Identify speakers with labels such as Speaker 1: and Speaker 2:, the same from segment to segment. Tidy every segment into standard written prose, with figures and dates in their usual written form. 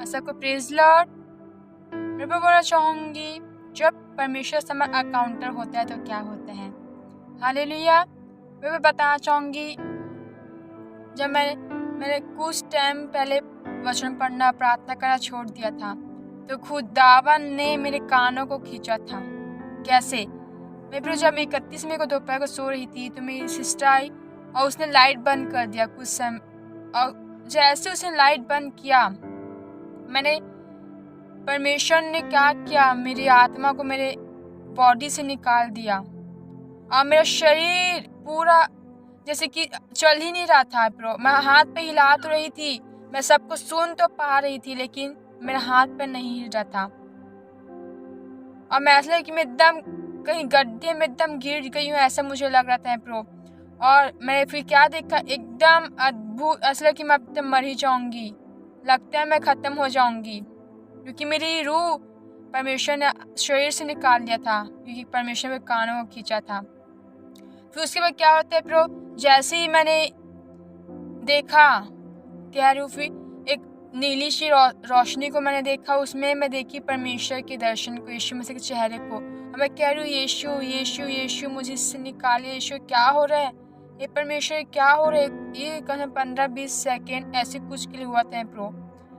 Speaker 1: सबको praise Lord. मैं बोलना चाहूँगी जब परमेश्वर समय अकाउंटर होता है तो क्या होता है। हालेलुया। मैं बताना चाहूँगी जब मैंने कुछ टाइम पहले वचन पढ़ना प्रार्थना करना छोड़ दिया था तो खुदावन ने मेरे कानों को खींचा था। कैसे? मैं फिर जब 31 मई को दोपहर को सो रही थी तो मेरी सिस्टर आई और उसने लाइट बंद कर दिया कुछ समय, और जैसे उसने लाइट बंद किया मैंने परमेश्वर ने क्या किया, मेरी आत्मा को मेरे बॉडी से निकाल दिया और मेरा शरीर पूरा जैसे कि चल ही नहीं रहा था। प्रो मैं हाथ पे हिला तो रही थी, मैं सबको सुन तो पा रही थी लेकिन मेरा हाथ पे नहीं हिल रहा था और मैं ऐसा कि मैं एकदम कहीं गड्ढे में एकदम गिर गई हूँ ऐसा मुझे लग रहा था प्रो। और मैंने फिर क्या देखा, एकदम अद्भुत, ऐसा कि मैं अब तक मर ही जाऊंगी, लगता है मैं ख़त्म हो जाऊंगी क्योंकि मेरी रूह परमेश्वर ने शरीर से निकाल दिया था क्योंकि परमेश्वर के कानों को खींचा था। फिर उसके बाद क्या होता है प्रो, जैसे ही मैंने देखा कह रही हूँ फिर एक नीली सी रोशनी को मैंने देखा, उसमें मैं देखी परमेश्वर के दर्शन को, यीशु मसीह के चेहरे को, और मैं कह रही हूँ यीशु यीशु यीशु मुझे इससे निकालिए, यीशु क्या हो रहा है, ये परमेश्वर क्या हो रहा है। ये कहीं 15-20 सेकेंड ऐसे कुछ के लिए हुआ था प्रो।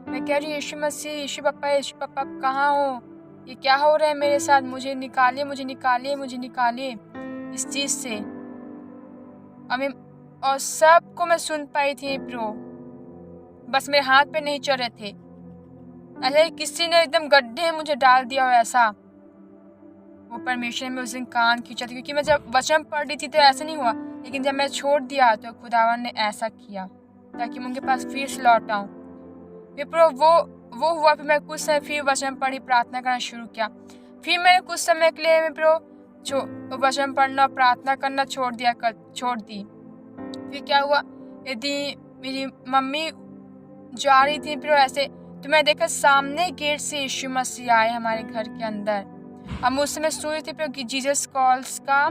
Speaker 1: मैं कह रही हूँ यीशु मसीह यीशु पापा कहाँ हो, ये क्या हो रहा है मेरे साथ, मुझे निकालिए मुझे निकालिए मुझे निकालिए इस चीज़ से। और सबको मैं सुन पाई थी प्रो, बस मेरे हाथ पे नहीं चढ़ रहे थे, ऐसे किसी ने एकदम गड्ढे में मुझे डाल दिया हो ऐसा। वो परमेश्वर में उस दिन कान खींचा था क्योंकि मैं जब वचन पढ़ रही थी तो ऐसा नहीं हुआ, लेकिन जब मैं छोड़ दिया तो खुदावन ने ऐसा किया ताकि मैं उनके पास फिर से लौट आऊँ। फिर प्रो वो हुआ। फिर मैं कुछ समय फिर वचन पढ़ी प्रार्थना करना शुरू किया। फिर मैंने कुछ समय के लिए मैं प्रो वचन पढ़ना प्रार्थना करना छोड़ दी। फिर क्या हुआ, यदि मेरी मम्मी जा रही थी प्रो ऐसे तो मैं देखा सामने गेट से यीशु मसीह आए हमारे घर के अंदर। हम उस समय सुन रही थी प्रो जीसस कॉल्स का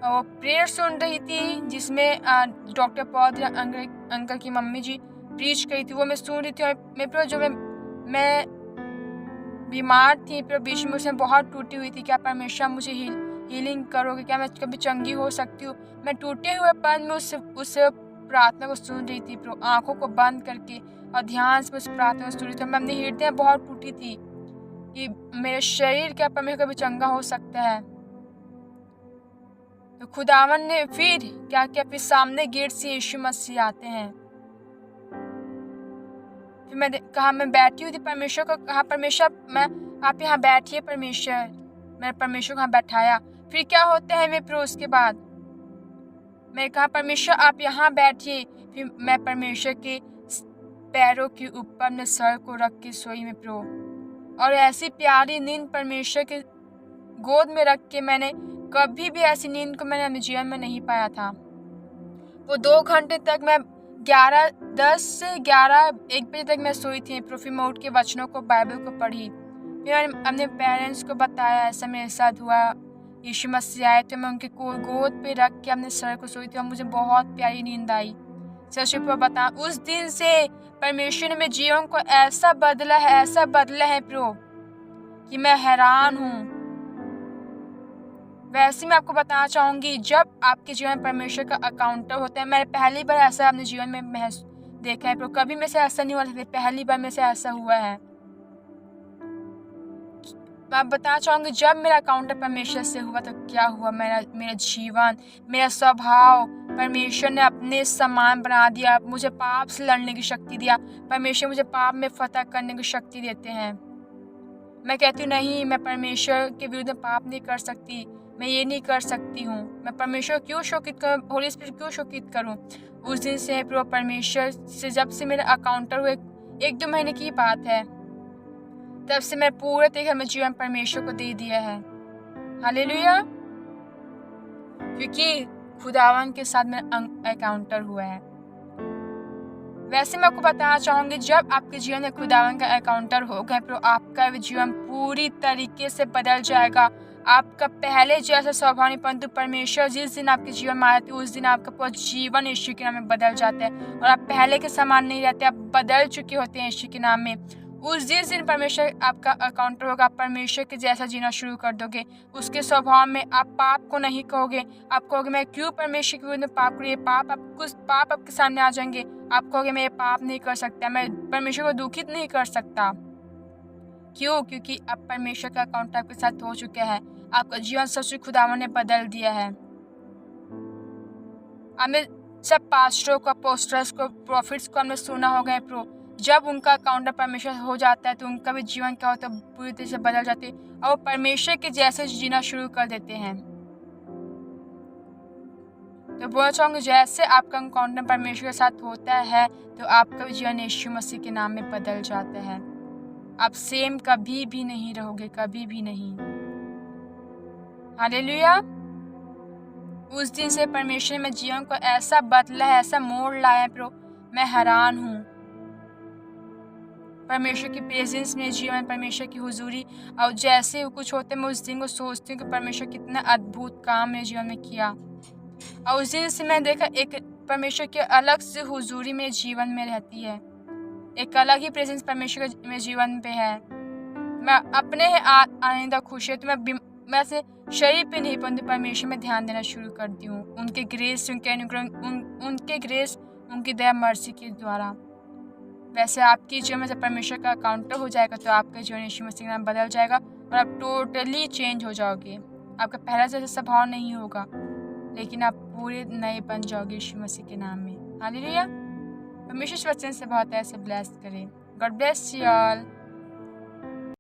Speaker 1: प्रेयर सुन रही थी जिसमें डॉक्टर पौध अंकल की मम्मी जी प्रीच करी थी, वो मैं सुन रही थी। और मैं प्रो जो मैं बीमार थी प्रो, बीच में उसमें बहुत टूटी हुई थी, क्या परमेश्वर मुझे हीलिंग करोगे, क्या मैं कभी चंगी हो सकती हूँ। मैं टूटे हुए पन में उस प्रार्थना को सुन रही थी प्रो, आंखों को बंद करके और ध्यान से उस प्रार्थना को सुन रही थी। मैं अपनी हृदय बहुत टूटी थी कि मेरे शरीर क्या परमेश्वर कभी चंगा हो सकता है। तो खुदावन ने फिर क्या किया, फिर सामने गेट से यीशु मसीह आते हैं। फिर मैं कहा, मैं बैठी हुई थी, परमेश्वर को कहा परमेश्वर आप यहाँ बैठिए परमेश्वर, मैंने परमेश्वर को यहाँ बैठाया। फिर क्या होता है मैं प्रो उसके बाद मैं कहा परमेश्वर आप यहाँ बैठिए। फिर मैं परमेश्वर के पैरों के ऊपर अपने सर को रख के सोई में प्रो, और ऐसी प्यारी नींद परमेश्वर के गोद में रख के मैंने कभी भी ऐसी नींद को मैंने अपने जीवन में नहीं पाया था। वो 2 घंटे तक मैं 10 से 1 बजे तक मैं सोई थी प्रो। फिर मैं उठ के वचनों को बाइबल को पढ़ी, फिर मैंने अपने पेरेंट्स को बताया ऐसा मेरे साथ हुआ, यीशु मसीह आए तो मैं उनके गोद पे रख के अपने सर को सोई थी और मुझे बहुत प्यारी नींद आई। सच में बता, उस दिन से परमेश्वर ने मेरे जीवन को ऐसा बदला है प्रो कि मैं हैरान हूँ। वैसे मैं आपको बताना चाहूँगी जब आपके जीवन में परमेश्वर का अकाउंटर होता है, मैंने पहली बार ऐसा अपने जीवन में देखा है प्रो, कभी में से ऐसा नहीं हुआ था, पहली बार में से ऐसा हुआ है। मैं बताना चाहूँगी जब मेरा अकाउंटर परमेश्वर से हुआ तो क्या हुआ, मेरा जीवन, मेरा स्वभाव परमेश्वर ने अपने समान बना दिया। मुझे पाप से लड़ने की शक्ति दिया, परमेश्वर मुझे पाप में फतह करने की शक्ति देते हैं। मैं कहती हूँ नहीं, मैं परमेश्वर के विरुद्ध पाप नहीं कर सकती, मैं ये नहीं कर सकती हूँ, मैं परमेश्वर क्यों शोकित करूँ, होली स्पिरिट क्यों शोकित करूँ। उस दिन से प्रो परमेश्वर से जब से मेरा अकाउंटर हुए 1-2 महीने की बात है, तब से मैं पूरे तरीके में जीवन परमेश्वर को दे दिया है। हालेलुया। क्योंकि खुदावन के साथ मेरा एनकाउंटर हुआ है। वैसे मैं आपको बताना चाहूँगी जब आपके जीवन में खुदावन का एनकाउंटर होगा तो आपका जीवन पूरी तरीके से बदल जाएगा। आपका पहले जैसा स्वभाव नहीं, परंतु परमेश्वर जिस दिन आपके जीवन में आते उस दिन आपका पूरा जीवन यीशु के नाम में बदल जाता है और आप पहले के समान नहीं रहते, आप बदल चुके होते हैं यीशु के नाम में। उस जिस दिन परमेश्वर आपका अकाउंटर होगा, आप परमेश्वर के जैसा जीना शुरू कर दोगे। उसके स्वभाव में आप पाप को नहीं कहोगे। आप कहोगे मैं क्यों परमेश्वर के विरुद्ध पाप करूँ, ये पाप आपके सामने आ जाएंगे। आप कहोगे मैं ये पाप नहीं कर सकता, मैं परमेश्वर को दुखित नहीं कर सकता। क्यों? क्योंकि अब परमेश्वर का अकाउंट आपके साथ हो चुका है। आपका जीवन सच खुदावन ने बदल दिया है। हमने सब पास्टरों को, अपोस्टल्स को, प्रॉफिट्स को हमने सुना होगा प्रो, जब उनका अकाउंट परमेश्वर हो जाता है तो उनका भी जीवन क्या होता है, पूरी तरह से बदल जाते हैं और वो परमेश्वर के जैसे जीना शुरू कर देते हैं। तो बोलना चाहूँगी जैसे आपका अकाउंट परमेश्वर के साथ होता है तो आपका भी जीवन यीशु मसीह के नाम में बदल जाता है। आप सेम कभी भी नहीं रहोगे, कभी भी नहीं। हालेलुया। उस दिन से परमेश्वर ने जीवन को ऐसा बदला है, ऐसा मोड़ लाया है प्रो, मैं हैरान हूँ। परमेश्वर की प्रेजेंस में जीवन, परमेश्वर की हुजूरी, और जैसे कुछ होते मैं उस दिन को सोचती हूँ कि परमेश्वर कितना अद्भुत काम मेरे जीवन में किया। और उस दिन से मैं देखा एक परमेश्वर की अलग से हुजूरी मेरे जीवन में रहती है, एक अलग ही प्रेजेंस परमेश्वर के मेरे जीवन पे है। मैं अपने आनंदा खुश है तो मैं से शरीर पे नहीं परंतु परमेश्वर में ध्यान देना शुरू करती हूँ, उनके ग्रेस, उनके अनुग्रह, उनके ग्रेस, उनकी दया मर्सी के द्वारा। वैसे आपकी जीवन में जब परमेश्वर का अकाउंटर हो जाएगा तो आपका जीवन यीशु मसीह के नाम बदल जाएगा और आप टोटली चेंज हो जाओगे। आपका पहला जैसा स्वभाव नहीं होगा, लेकिन आप पूरे नए बन जाओगे यीशु मसीह के नाम में। हालेलुया। परमेश्वर वचन से बहुत ऐसे ब्लेस करें। God bless you all.